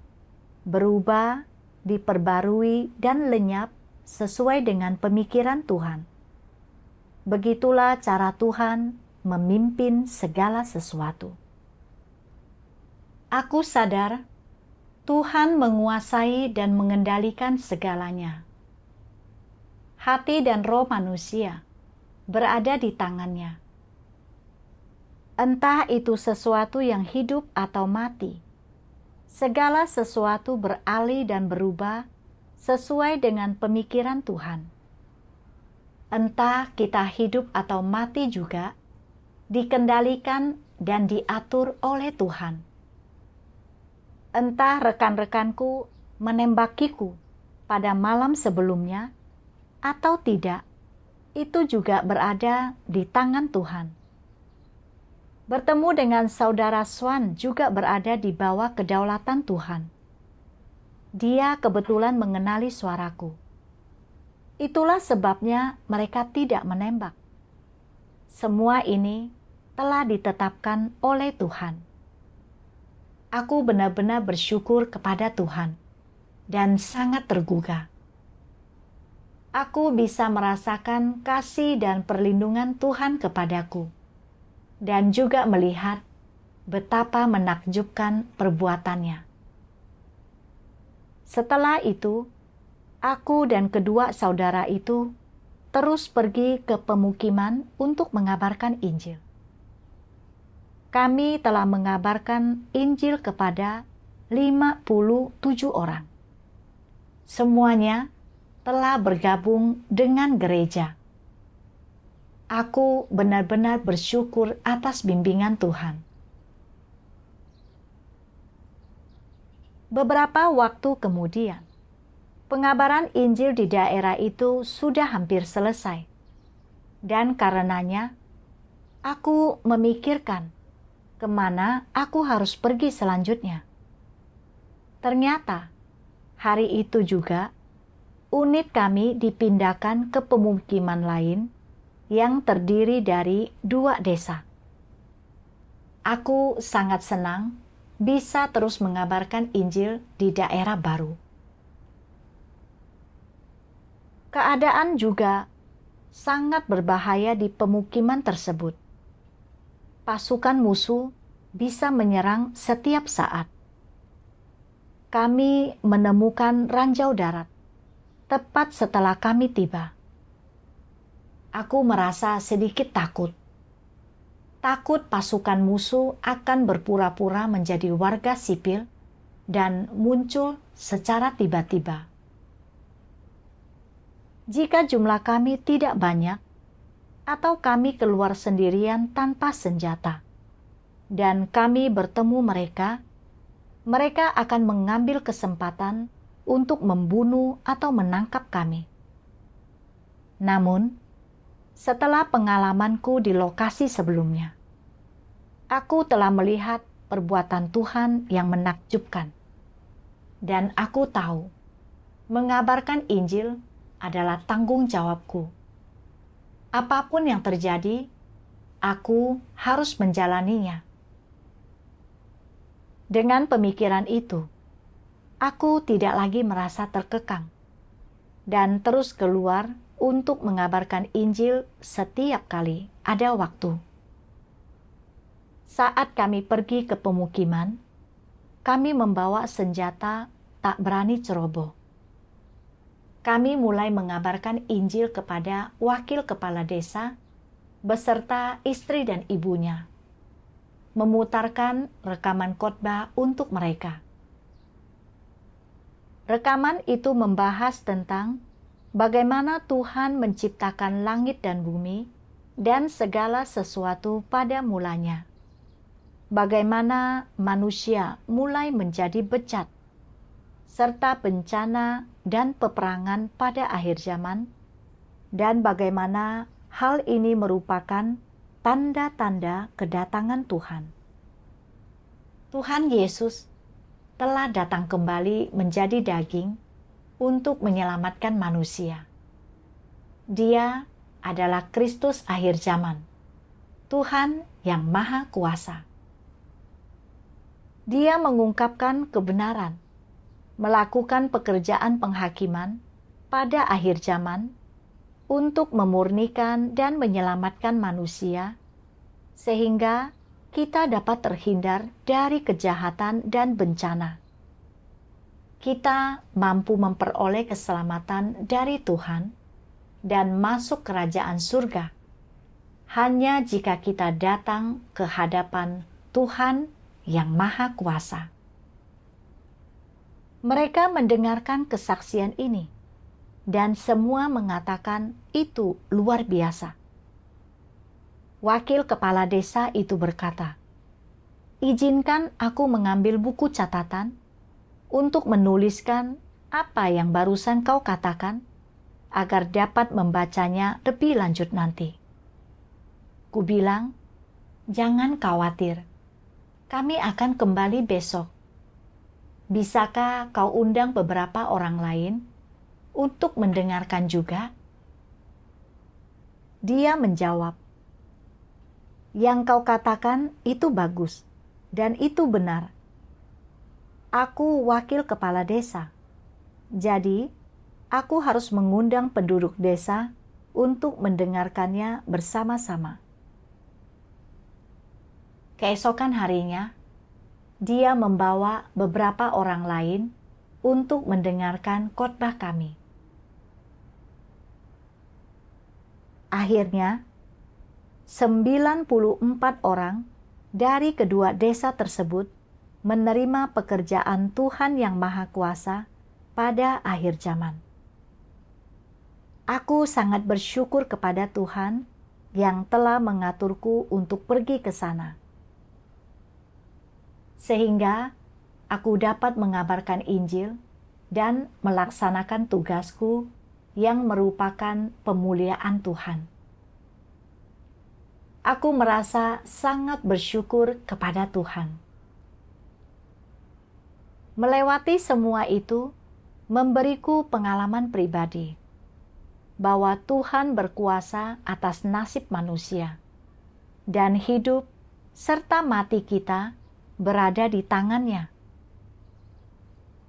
berubah, diperbarui, dan lenyap sesuai dengan pemikiran Tuhan. Begitulah cara Tuhan memimpin segala sesuatu. Aku sadar Tuhan menguasai dan mengendalikan segalanya. Hati dan roh manusia berada di tangannya. Entah itu sesuatu yang hidup atau mati, segala sesuatu beralih dan berubah sesuai dengan pemikiran Tuhan. Entah kita hidup atau mati juga, dikendalikan dan diatur oleh Tuhan. Entah rekan-rekanku menembakiku pada malam sebelumnya atau tidak, itu juga berada di tangan Tuhan. Bertemu dengan Saudara Swan juga berada di bawah kedaulatan Tuhan. Dia kebetulan mengenali suaraku. Itulah sebabnya mereka tidak menembak. Semua ini telah ditetapkan oleh Tuhan. Aku benar-benar bersyukur kepada Tuhan dan sangat tergugah. Aku bisa merasakan kasih dan perlindungan Tuhan kepadaku, dan juga melihat betapa menakjubkan perbuatannya. Setelah itu, aku dan kedua saudara itu terus pergi ke pemukiman untuk mengabarkan Injil. Kami telah mengabarkan Injil kepada 57 orang. Semuanya telah bergabung dengan gereja. Aku benar-benar bersyukur atas bimbingan Tuhan. Beberapa waktu kemudian, Pengabaran Injil di daerah itu sudah hampir selesai. Dan karenanya, aku memikirkan kemana aku harus pergi selanjutnya. Ternyata, hari itu juga, unit kami dipindahkan ke pemukiman lain yang terdiri dari 2 desa. Aku sangat senang bisa terus mengabarkan Injil di daerah baru. Keadaan juga sangat berbahaya di pemukiman tersebut. Pasukan musuh bisa menyerang setiap saat. Kami menemukan ranjau darat tepat setelah kami tiba. Aku merasa sedikit takut. Takut pasukan musuh akan berpura-pura menjadi warga sipil dan muncul secara tiba-tiba. Jika jumlah kami tidak banyak, atau kami keluar sendirian tanpa senjata, dan kami bertemu mereka, mereka akan mengambil kesempatan untuk membunuh atau menangkap kami. Namun, setelah pengalamanku di lokasi sebelumnya, aku telah melihat perbuatan Tuhan yang menakjubkan. Dan aku tahu, mengabarkan Injil adalah tanggung jawabku. Apapun yang terjadi, aku harus menjalaninya. Dengan pemikiran itu, aku tidak lagi merasa terkekang dan terus keluar untuk mengabarkan Injil setiap kali ada waktu. Saat kami pergi ke pemukiman, kami membawa senjata tak berani ceroboh. Kami mulai mengabarkan Injil kepada wakil kepala desa beserta istri dan ibunya, memutarkan rekaman khotbah untuk mereka. Rekaman itu membahas tentang bagaimana Tuhan menciptakan langit dan bumi dan segala sesuatu pada mulanya. Bagaimana manusia mulai menjadi bejat, serta bencana dan peperangan pada akhir zaman, dan bagaimana hal ini merupakan tanda-tanda kedatangan Tuhan. Tuhan Yesus telah datang kembali menjadi daging untuk menyelamatkan manusia. Dia adalah Kristus akhir zaman, Tuhan yang Maha Kuasa. Dia mengungkapkan kebenaran, melakukan pekerjaan penghakiman pada akhir zaman untuk memurnikan dan menyelamatkan manusia, sehingga kita dapat terhindar dari kejahatan dan bencana. Kita mampu memperoleh keselamatan dari Tuhan dan masuk kerajaan surga hanya jika kita datang ke hadapan Tuhan yang Maha Kuasa. Mereka mendengarkan kesaksian ini, dan semua mengatakan itu luar biasa. Wakil kepala desa itu berkata, "Izinkan aku mengambil buku catatan untuk menuliskan apa yang barusan kau katakan, agar dapat membacanya lebih lanjut nanti." Kubilang, "Jangan khawatir, kami akan kembali besok. Bisakah kau undang beberapa orang lain untuk mendengarkan juga?" Dia menjawab, "Yang kau katakan itu bagus, dan itu benar. Aku wakil kepala desa, jadi aku harus mengundang penduduk desa untuk mendengarkannya bersama-sama." Keesokan harinya, dia membawa beberapa orang lain untuk mendengarkan khotbah kami. Akhirnya, 94 orang dari kedua desa tersebut menerima pekerjaan Tuhan yang Maha Kuasa pada akhir zaman. Aku sangat bersyukur kepada Tuhan yang telah mengaturku untuk pergi ke sana, sehingga aku dapat mengabarkan Injil dan melaksanakan tugasku yang merupakan pemuliaan Tuhan. Aku merasa sangat bersyukur kepada Tuhan. Melewati semua itu memberiku pengalaman pribadi bahwa Tuhan berkuasa atas nasib manusia, dan hidup serta mati kita berada di tangan-Nya.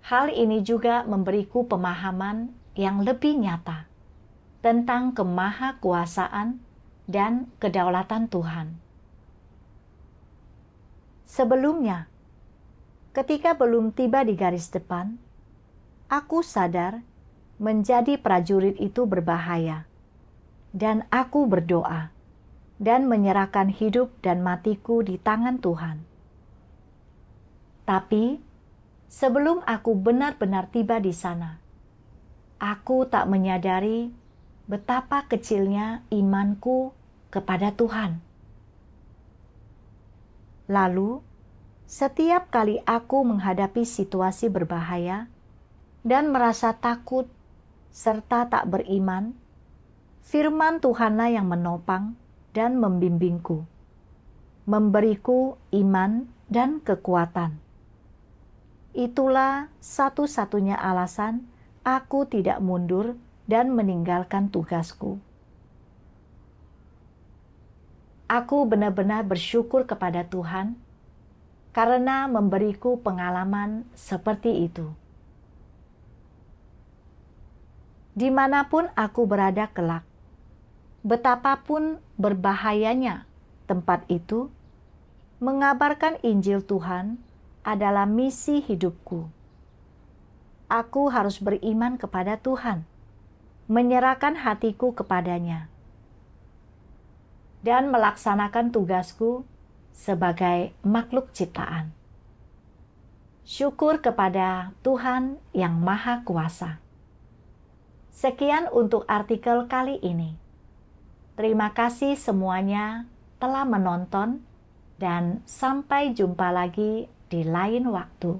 Hal ini juga memberiku pemahaman yang lebih nyata tentang kemahakuasaan dan kedaulatan Tuhan. Sebelumnya, ketika belum tiba di garis depan, aku sadar menjadi prajurit itu berbahaya, dan aku berdoa dan menyerahkan hidup dan matiku di tangan Tuhan. Tapi, sebelum aku benar-benar tiba di sana, aku tak menyadari betapa kecilnya imanku kepada Tuhan. Lalu, setiap kali aku menghadapi situasi berbahaya dan merasa takut serta tak beriman, firman Tuhanlah yang menopang dan membimbingku, memberiku iman dan kekuatan. Itulah satu-satunya alasan aku tidak mundur dan meninggalkan tugasku. Aku benar-benar bersyukur kepada Tuhan karena memberiku pengalaman seperti itu. Dimanapun aku berada kelak, betapapun berbahayanya tempat itu, mengabarkan Injil Tuhan adalah misi hidupku. Aku harus beriman kepada Tuhan, menyerahkan hatiku kepadanya, dan melaksanakan tugasku sebagai makhluk ciptaan. Syukur kepada Tuhan yang Maha Kuasa. Sekian untuk artikel kali ini. Terima kasih semuanya telah menonton, dan sampai jumpa lagi di lain waktu.